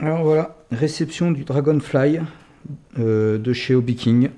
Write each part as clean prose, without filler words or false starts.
Alors voilà, réception du Dragonfly de chez Hobby King,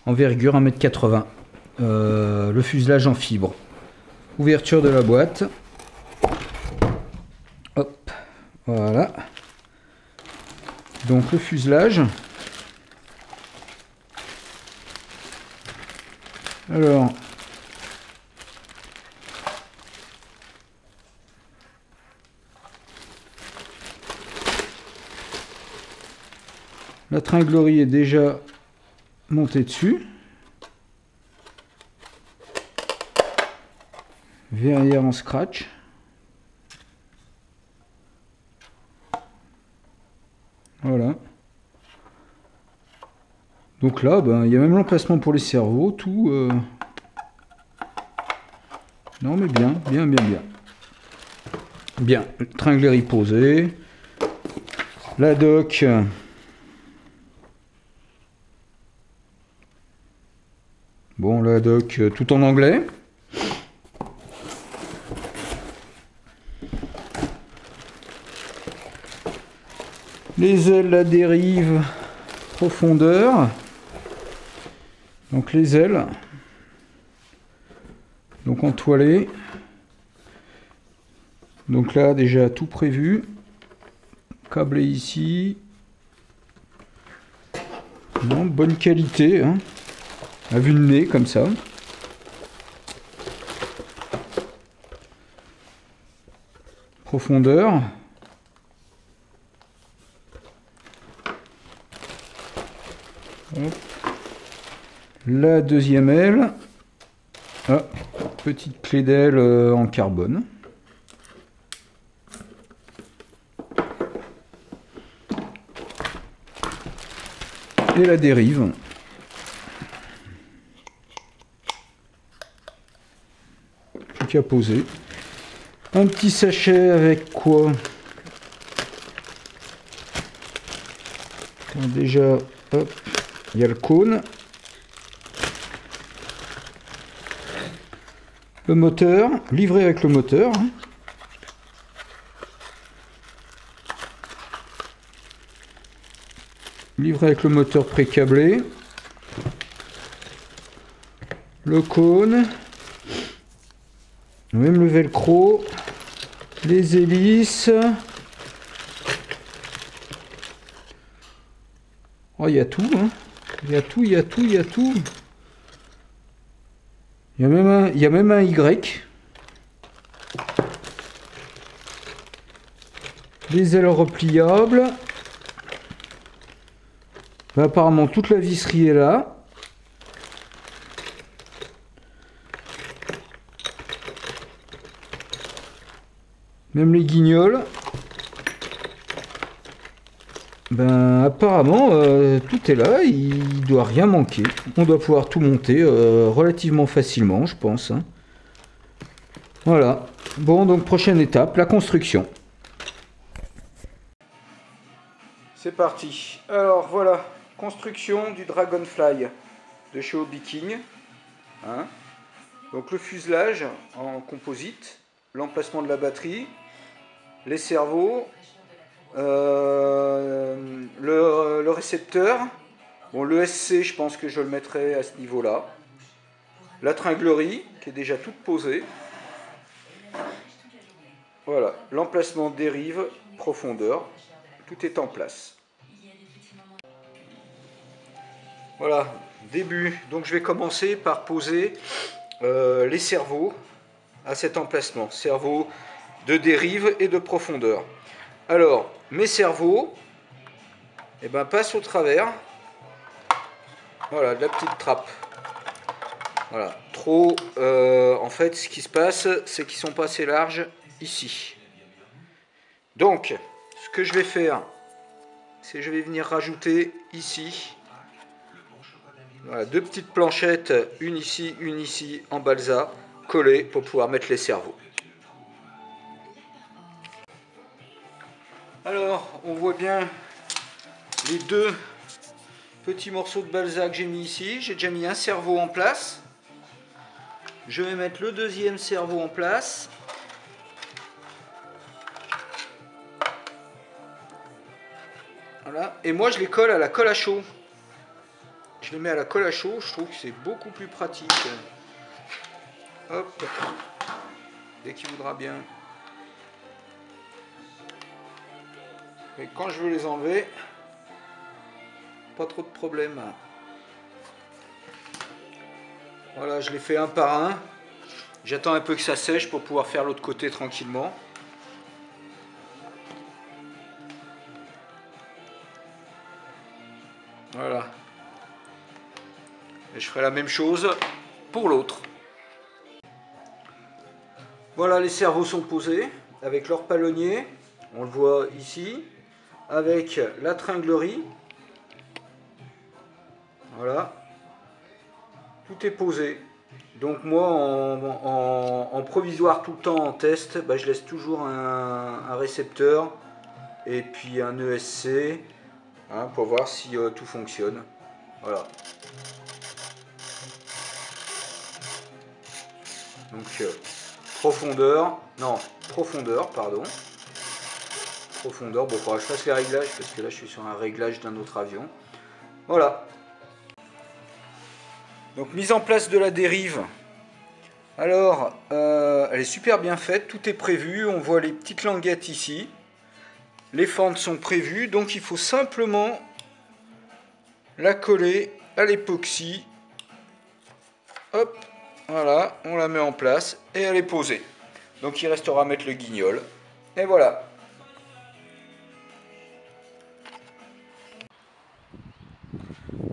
envergure 1,80 m, le fuselage en fibre, ouverture de la boîte, hop, voilà, donc le fuselage, alors la tringlerie est déjà montée dessus. Verrière en scratch. Voilà. Donc là, ben, il y a même l'emplacement pour les cerveaux, tout. Non mais bien. Bien, tringlerie posée. La doc. Bon, la doc tout en anglais. Les ailes, la dérive, profondeur. Donc les ailes. Donc entoilées. Donc là, déjà tout prévu. Câblé ici. Non, bonne qualité, hein. À vue de nez, comme ça. Profondeur. Hop. La deuxième aile. Ah, petite clé d'aile en carbone. Et la dérive. Plus qu'à poser. Un petit sachet avec quoi? Déjà, hop, il y a le cône. Le moteur, livré avec le moteur. Livré avec le moteur pré-câblé. Le cône. Même le velcro. Les hélices. Oh, il y a tout, hein. Il y a tout. Il y a même un Y. Les ailes repliables. Ben, apparemment, toute la visserie est là. Même les guignols. Ben apparemment tout est là, il doit rien manquer. On doit pouvoir tout monter relativement facilement, je pense, hein. Voilà. Bon, donc prochaine étape, la construction. C'est parti. Alors voilà, construction du Dragonfly de chez Hobby King, hein. Donc le fuselage en composite, l'emplacement de la batterie, les cerveaux, le récepteur. Bon, le SC, je pense que je le mettrai à ce niveau-là. La tringlerie, qui est déjà toute posée. Voilà, l'emplacement dérive, profondeur, tout est en place. Voilà, début. Donc je vais commencer par poser les cerveaux à cet emplacement. Cerveaux de dérive et de profondeur. Alors, mes cerveaux, passent au travers. Voilà, de la petite trappe. Voilà, trop. En fait, ce qui se passe, c'est qu'ils sont pas assez larges ici. Donc, ce que je vais faire, c'est que je vais venir rajouter ici. Voilà, deux petites planchettes, une ici, en balsa, collées pour pouvoir mettre les cerveaux. Alors, on voit bien les deux petits morceaux de balsa que j'ai mis ici. J'ai déjà mis un cerveau en place. Je vais mettre le deuxième cerveau en place. Voilà. Et moi je les colle à la colle à chaud. Je les mets à la colle à chaud, je trouve que c'est beaucoup plus pratique. Hop, dès qu'il voudra bien. Et quand je veux les enlever, pas trop de problème. Voilà, je les fais un par un. J'attends un peu que ça sèche pour pouvoir faire l'autre côté tranquillement. Voilà. Et je ferai la même chose pour l'autre. Voilà, les cerveaux sont posés avec leur palonnier. On le voit ici. Avec la tringlerie. Voilà. Tout est posé. Donc moi, en provisoire tout le temps, en test, bah, je laisse toujours un récepteur et puis un ESC hein, pour voir si tout fonctionne. Voilà. Donc profondeur, pardon. Profondeur, bon, il faudra que je fasse les réglages parce que là je suis sur un réglage d'un autre avion. Voilà. Donc mise en place de la dérive. Alors, elle est super bien faite, tout est prévu, on voit les petites languettes ici. Les fentes sont prévues, donc il faut simplement la coller à l'époxy. Hop, voilà, on la met en place et elle est posée. Donc il restera à mettre le guignol. Et voilà.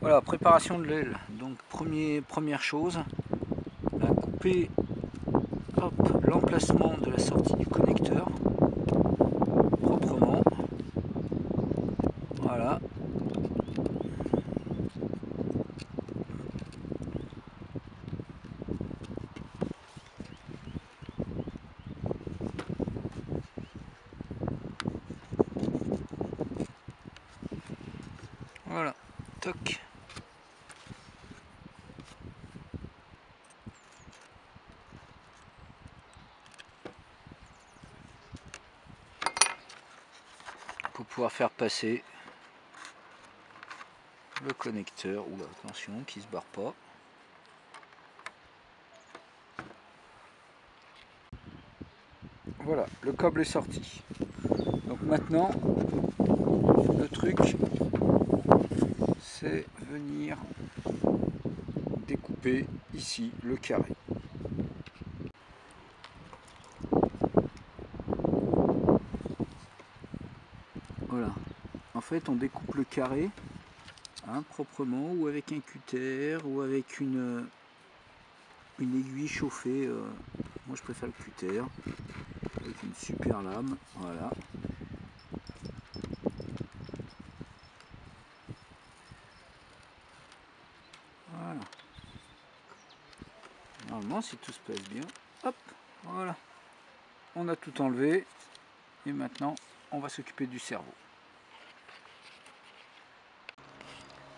Voilà, préparation de l'aile. Donc première chose, couper l'emplacement de la sortie du connecteur proprement. Voilà. Voilà, toc. Pour pouvoir faire passer le connecteur. Oula, attention, qu'il se barre pas. Voilà, le câble est sorti. Donc maintenant, le truc, c'est venir découper ici le carré. Voilà, en fait on découpe le carré hein, proprement, ou avec un cutter, ou avec une aiguille chauffée. Moi je préfère le cutter, avec une super lame, voilà. Voilà. Normalement si tout se passe bien, hop, voilà. On a tout enlevé, et maintenant on va s'occuper du cerveau.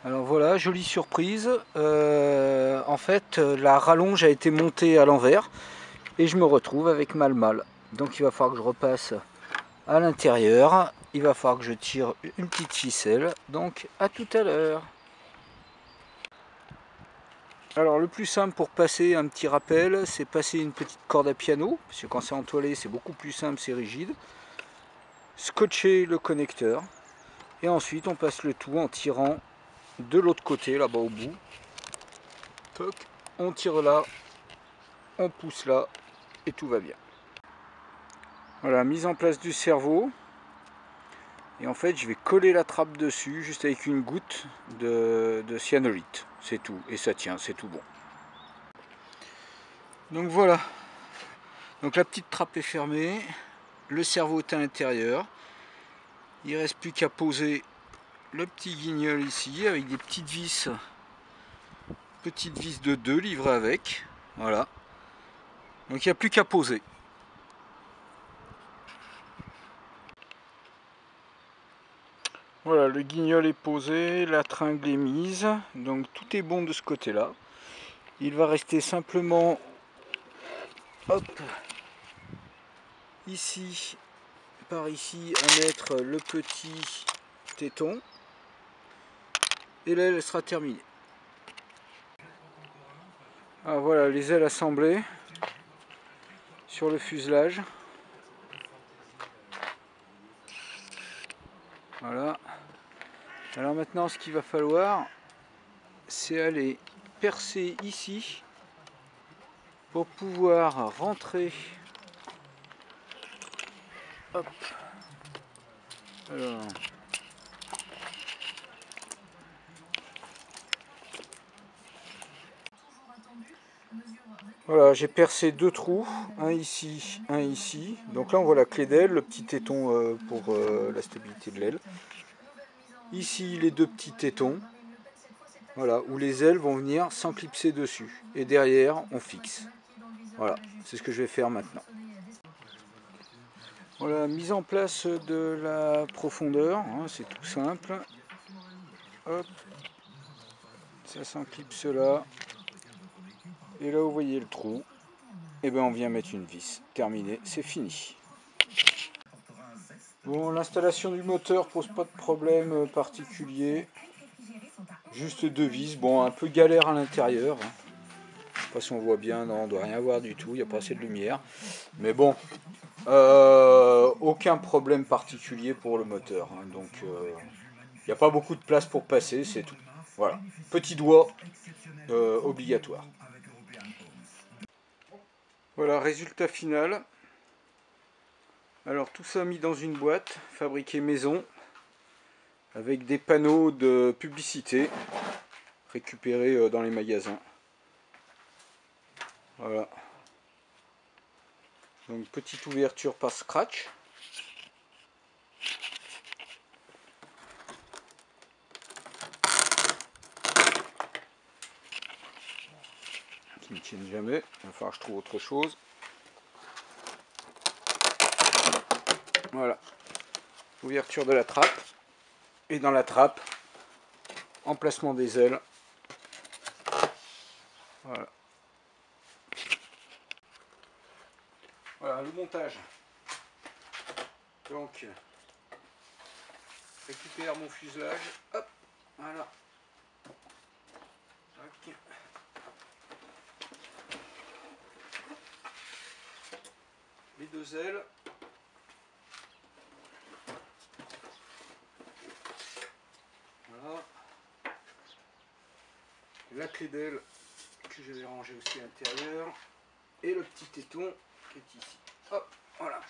Alors voilà, jolie surprise. En fait, la rallonge a été montée à l'envers et je me retrouve avec mal. Donc il va falloir que je repasse à l'intérieur. Il va falloir que je tire une petite ficelle. Donc à tout à l'heure. Alors le plus simple pour passer un petit rappel, c'est passer une petite corde à piano. Parce que quand c'est entoilé, c'est beaucoup plus simple, c'est rigide. Scotcher le connecteur. Et ensuite on passe le tout en tirant de l'autre côté, là-bas au bout. Toc, on tire là, on pousse là, et tout va bien. Voilà, mise en place du cerveau. Et en fait, je vais coller la trappe dessus, juste avec une goutte de cyanolite. C'est tout, et ça tient, c'est tout bon. Donc voilà. Donc la petite trappe est fermée, le cerveau est à l'intérieur. Il ne reste plus qu'à poser le petit guignol ici, avec des petites vis de 2 livrées avec. Voilà. Donc il n'y a plus qu'à poser. Voilà, le guignol est posé, la tringle est mise, donc tout est bon de ce côté-là. Il va rester simplement, hop, ici, par ici, à mettre le petit téton. Et l'aile elle sera terminée. Alors voilà les ailes assemblées sur le fuselage. Voilà. Alors maintenant ce qu'il va falloir, c'est aller percer ici pour pouvoir rentrer. Hop. Alors. Voilà, j'ai percé deux trous, un ici, un ici. Donc là on voit la clé d'aile, le petit téton pour la stabilité de l'aile. Ici les deux petits tétons. Voilà, où les ailes vont venir s'enclipser dessus. Et derrière on fixe. Voilà, c'est ce que je vais faire maintenant. Voilà, mise en place de la profondeur, hein, c'est tout simple. Hop, ça s'enclipse là. Et là vous voyez le trou. Et bien on vient mettre une vis. Terminé, c'est fini. Bon, l'installation du moteur pose pas de problème particulier. Juste deux vis. Bon, un peu galère à l'intérieur. Je sais pas si on voit bien, non, on doit rien voir du tout, il n'y a pas assez de lumière. Mais bon, aucun problème particulier pour le moteur. Hein, donc, il n'y a pas beaucoup de place pour passer, c'est tout. Voilà, petit doigt obligatoire. Voilà, résultat final. Alors tout ça mis dans une boîte, fabriqué maison, avec des panneaux de publicité récupérés dans les magasins. Voilà. Donc petite ouverture par scratch. Qui ne tiennent jamais. Il va falloir que je trouve autre chose. Voilà. Ouverture de la trappe. Et dans la trappe, emplacement des ailes. Voilà. Voilà le montage. Donc, récupère mon fuselage. Hop, voilà. Okay. Les deux ailes. Voilà. La clé d'aile que j'avais rangée aussi à l'intérieur. Et le petit téton qui est ici. Hop, voilà.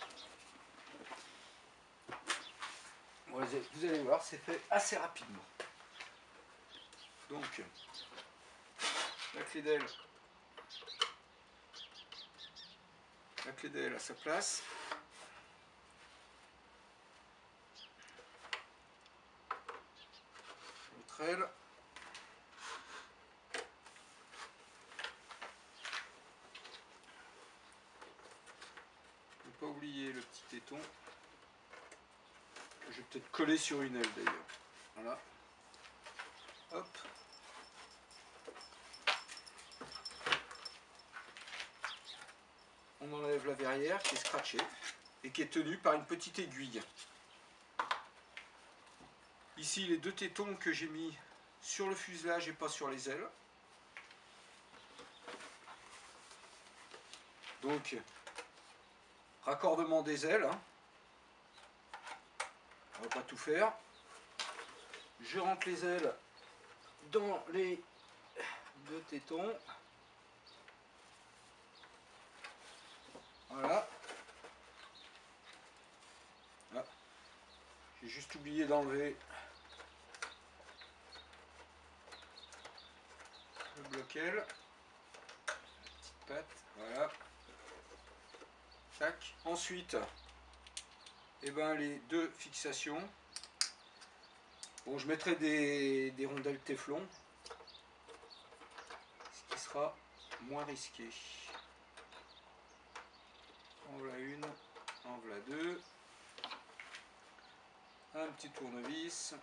Vous allez voir, c'est fait assez rapidement. Donc, la clé d'aile à sa place. L'autre aile. Ne pas oublier le petit téton. Que je vais peut-être coller sur une aile d'ailleurs. Voilà. Hop. On enlève la verrière qui est scratchée et qui est tenue par une petite aiguille. Ici les deux tétons que j'ai mis sur le fuselage et pas sur les ailes. Donc raccordement des ailes. Hein. On va pas tout faire. Je rentre les ailes dans les deux tétons. Voilà. Ah. J'ai juste oublié d'enlever le bloc-aile. Petite patte, voilà. Tac. Ensuite, eh ben, les deux fixations. Bon, je mettrai des rondelles téflon, ce qui sera moins risqué. En voilà une, en voilà deux. Un petit tournevis.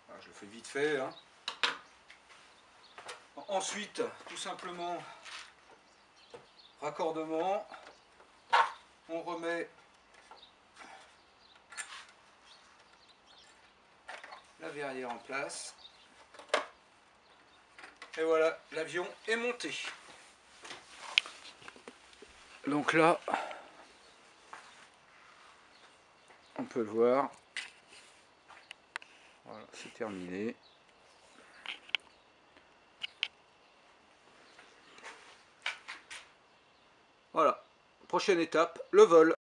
Voilà, je le fais vite fait. Hein. Ensuite, tout simplement, raccordement, on remet la verrière en place. Et voilà, l'avion est monté. Donc là, on peut le voir. Voilà, c'est terminé. Voilà, prochaine étape, le vol.